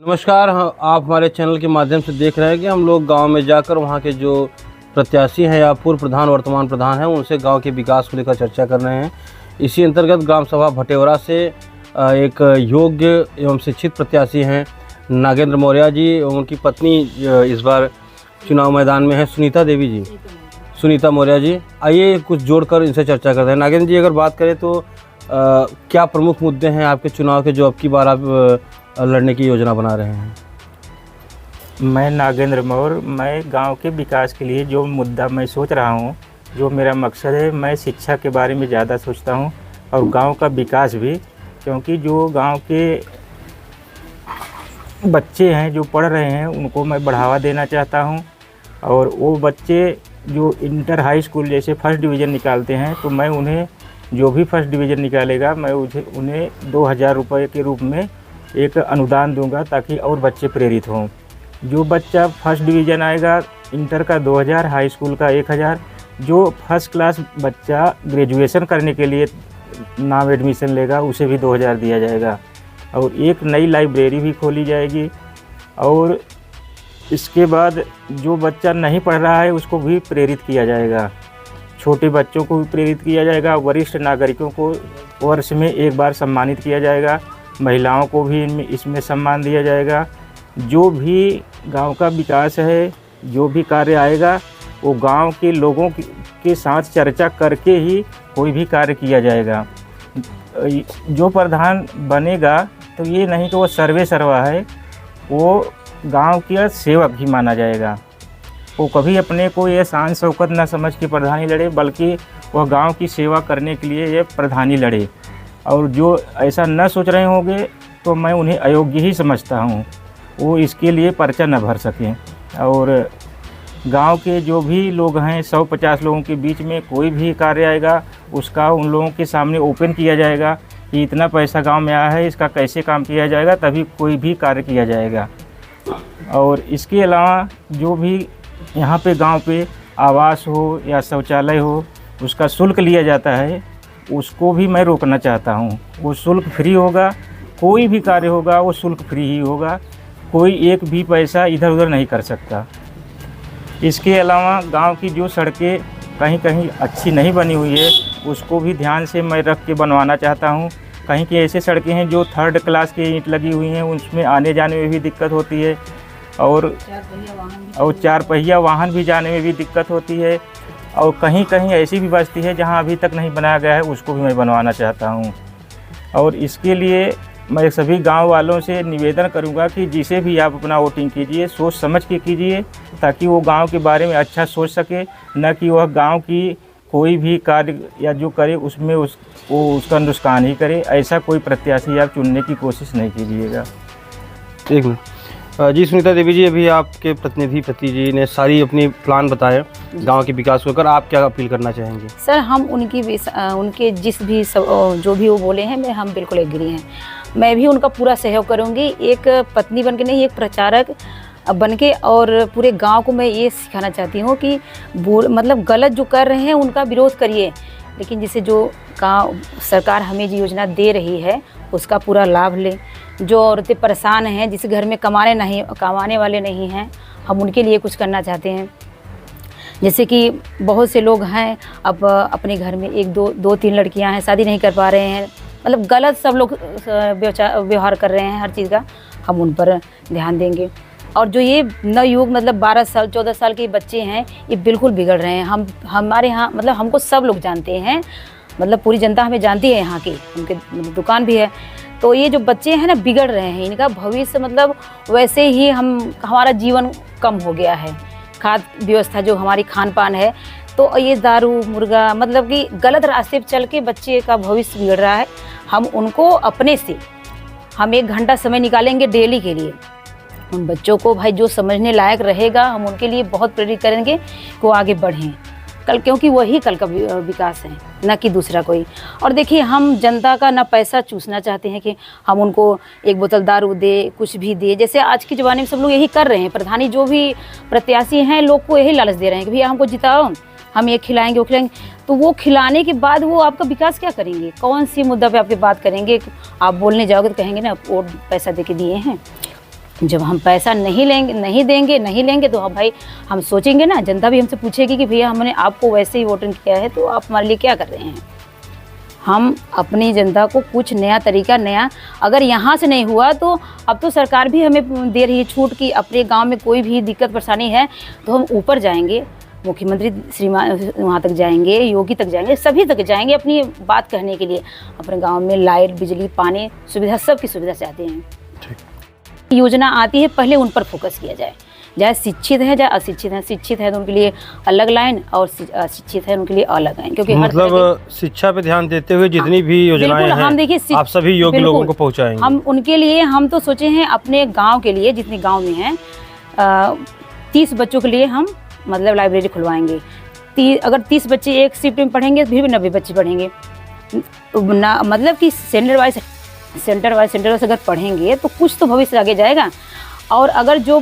नमस्कार। आप हमारे चैनल के माध्यम से देख रहे हैं कि हम लोग गांव में जाकर वहां के जो प्रत्याशी हैं या पूर्व प्रधान वर्तमान प्रधान हैं उनसे गांव के विकास को लेकर चर्चा कर रहे हैं। इसी अंतर्गत ग्राम सभा भटेवरा से एक योग्य एवं शिक्षित प्रत्याशी हैं नागेंद्र मौर्य जी एवं उनकी पत्नी इस बार चुनाव मैदान में है सुनीता देवी जी, सुनीता मौर्य जी। आइए कुछ जोड़कर इनसे चर्चा करते हैं। नागेंद्र जी, अगर बात करें तो क्या प्रमुख मुद्दे हैं आपके चुनाव के जो अब की बार आप लड़ने की योजना बना रहे हैं? मैं नागेंद्र मौर्य, मैं गांव के विकास के लिए जो मुद्दा मैं सोच रहा हूं, जो मेरा मकसद है, मैं शिक्षा के बारे में ज़्यादा सोचता हूं और गांव का विकास भी, क्योंकि जो गांव के बच्चे हैं जो पढ़ रहे हैं उनको मैं बढ़ावा देना चाहता हूं। और वो बच्चे जो इंटर हाई स्कूल जैसे फर्स्ट डिवीज़न निकालते हैं तो मैं उन्हें, जो भी फर्स्ट डिवीज़न निकालेगा, मैं उन्हें 2000 रुपये के रूप में एक अनुदान दूंगा ताकि और बच्चे प्रेरित हों। जो बच्चा फर्स्ट डिवीज़न आएगा इंटर का 2000, हाई स्कूल का 1000, जो फर्स्ट क्लास बच्चा ग्रेजुएशन करने के लिए नाम एडमिशन लेगा उसे भी 2000 दिया जाएगा। और एक नई लाइब्रेरी भी खोली जाएगी। और इसके बाद जो बच्चा नहीं पढ़ रहा है उसको भी प्रेरित किया जाएगा, छोटे बच्चों को भी प्रेरित किया जाएगा, वरिष्ठ नागरिकों को वर्ष में एक बार सम्मानित किया जाएगा, महिलाओं को भी इसमें सम्मान दिया जाएगा। जो भी गांव का विकास है, जो भी कार्य आएगा वो गांव के लोगों के साथ चर्चा करके ही कोई भी कार्य किया जाएगा। जो प्रधान बनेगा तो ये नहीं कि वो सर्वे सर्वा है, वो गांव का सेवक ही माना जाएगा। वो कभी अपने को ये शान शौकत न समझ के प्रधानी लड़े, बल्कि वह गांव की सेवा करने के लिए ये प्रधानी लड़े। और जो ऐसा न सोच रहे होंगे तो मैं उन्हें अयोग्य ही समझता हूँ, वो इसके लिए पर्चा न भर सकें। और गांव के जो भी लोग हैं 150 लोगों के बीच में कोई भी कार्य आएगा उसका उन लोगों के सामने ओपन किया जाएगा कि इतना पैसा गांव में आया है, इसका कैसे काम किया जाएगा, तभी कोई भी कार्य किया जाएगा। और इसके अलावा जो भी यहाँ पे गांव पे आवास हो या शौचालय हो उसका शुल्क लिया जाता है, उसको भी मैं रोकना चाहता हूँ। वो शुल्क फ्री होगा, कोई भी कार्य होगा वो शुल्क फ्री ही होगा, कोई एक भी पैसा इधर उधर नहीं कर सकता। इसके अलावा गांव की जो सड़कें कहीं कहीं अच्छी नहीं बनी हुई है उसको भी ध्यान से मैं रख के बनवाना चाहता हूँ। कहीं की ऐसे सड़कें हैं जो 3rd क्लास की ईंट लगी हुई हैं, उसमें आने जाने में भी दिक्कत होती है। और 4 पहिया वाहन भी जाने में भी दिक्कत होती है। और कहीं कहीं ऐसी भी बस्ती है जहां अभी तक नहीं बनाया गया है, उसको भी मैं बनवाना चाहता हूं। और इसके लिए मैं सभी गांव वालों से निवेदन करूंगा कि जिसे भी आप अपना वोटिंग कीजिए सोच समझ के कीजिए, ताकि वो गांव के बारे में अच्छा सोच सके, न कि वह गांव की कोई भी कार्य या जो करे उसमें उसका नुकसान ही करे। ऐसा कोई प्रत्याशी आप चुनने की कोशिश नहीं कीजिएगा। एक मिनट जी, सुनीता देवी जी, अभी आपके प्रतिनिधि पति जी ने सारी अपनी प्लान बताए गांव के विकास को लेकर, आप क्या अपील करना चाहेंगे? सर, हम उनके जिस भी जो भी वो बोले हैं हम बिल्कुल एग्री हैं। मैं भी उनका पूरा सहयोग करूंगी, एक पत्नी बनके नहीं, एक प्रचारक बनके। और पूरे गांव को मैं ये सिखाना चाहती हूँ कि मतलब गलत जो कर रहे हैं उनका विरोध करिए, लेकिन जिसे जो गाँव सरकार हमें जो योजना दे रही है उसका पूरा लाभ लें। जो औरतें परेशान हैं, जिस घर में कमाने वाले नहीं हैं, हम उनके लिए कुछ करना चाहते हैं। जैसे कि बहुत से लोग हैं अब अपने घर में 1-2-3 लड़कियां हैं, शादी नहीं कर पा रहे हैं, मतलब गलत सब लोग व्यवहार कर रहे हैं हर चीज़ का, हम उन पर ध्यान देंगे। और जो ये नवयुवक मतलब 12 साल 14 साल के बच्चे हैं, ये बिल्कुल बिगड़ रहे हैं। हमारे यहाँ मतलब हमको सब लोग जानते हैं, मतलब पूरी जनता हमें जानती है, यहाँ की उनके दुकान भी है। तो ये जो बच्चे हैं ना बिगड़ रहे हैं, इनका भविष्य मतलब वैसे ही हमारा जीवन कम हो गया है। खाद्य व्यवस्था जो हमारी खान पान है, तो ये दारू मुर्गा मतलब कि गलत रास्ते पर चल के बच्चे का भविष्य बिगड़ रहा है। हम उनको अपने से हम 1 घंटा समय निकालेंगे डेली के लिए, उन बच्चों को भाई जो समझने लायक रहेगा हम उनके लिए बहुत प्रेरित करेंगे कि वो आगे बढ़ें कल, क्योंकि वही कल का विकास है, न कि दूसरा कोई। और देखिए, हम जनता का ना पैसा चूसना चाहते हैं कि हम उनको 1 बोतल दारू दे, कुछ भी दे। जैसे आज के ज़माने में सब लोग यही कर रहे हैं, प्रधानी जो भी प्रत्याशी हैं लोग को यही लालच दे रहे हैं कि भैया हमको जिताओ, हम ये खिलाएंगे वो खिलाएंगे। तो वो खिलाने के बाद वो आपका विकास क्या करेंगे? कौन सी मुद्दा पे आपकी बात करेंगे? आप बोलने जाओगे तो कहेंगे ना वोट पैसा दे के दिए हैं। जब हम पैसा नहीं देंगे तो हम भाई हम सोचेंगे ना, जनता भी हमसे पूछेगी कि भैया हमने आपको वैसे ही वोटिंग किया है तो आप हमारे लिए क्या कर रहे हैं। हम अपनी जनता को कुछ नया तरीका अगर यहाँ से नहीं हुआ तो अब तो सरकार भी हमें दे रही है छूट कि अपने गांव में कोई भी दिक्कत परेशानी है तो हम ऊपर जाएंगे, मुख्यमंत्री श्रीमान वहाँ तक जाएंगे, योगी तक जाएंगे, सभी तक जाएंगे अपनी बात कहने के लिए। अपने गांव में लाइट, बिजली, पानी सुविधा, सबकी सुविधा चाहते हैं। योजना आती है पहले उन पर फोकस किया जाए, चाहे शिक्षित है चाहे अशिक्षित है। शिक्षित है तो उनके लिए अलग लाइन और अशिक्षित है उनके लिए अलग लाइन, क्योंकि मतलब शिक्षा पे ध्यान देते हुए जितनी भी योजनाएं हैं हम देखिए आप सभी योग्य लोगों को पहुंचाएंगे। हम उनके लिए हम तो सोचे हैं अपने गांव के लिए, जितने गांव में हैं 30 बच्चों के लिए हम मतलब लाइब्रेरी खुलवाएंगे। अगर 30 बच्चे एक शिफ्ट में पढ़ेंगे तो फिर भी 90 बच्चे पढ़ेंगे ना, मतलब कि सेंटर वाइज अगर पढ़ेंगे तो कुछ तो भविष्य आगे जाएगा। और अगर जो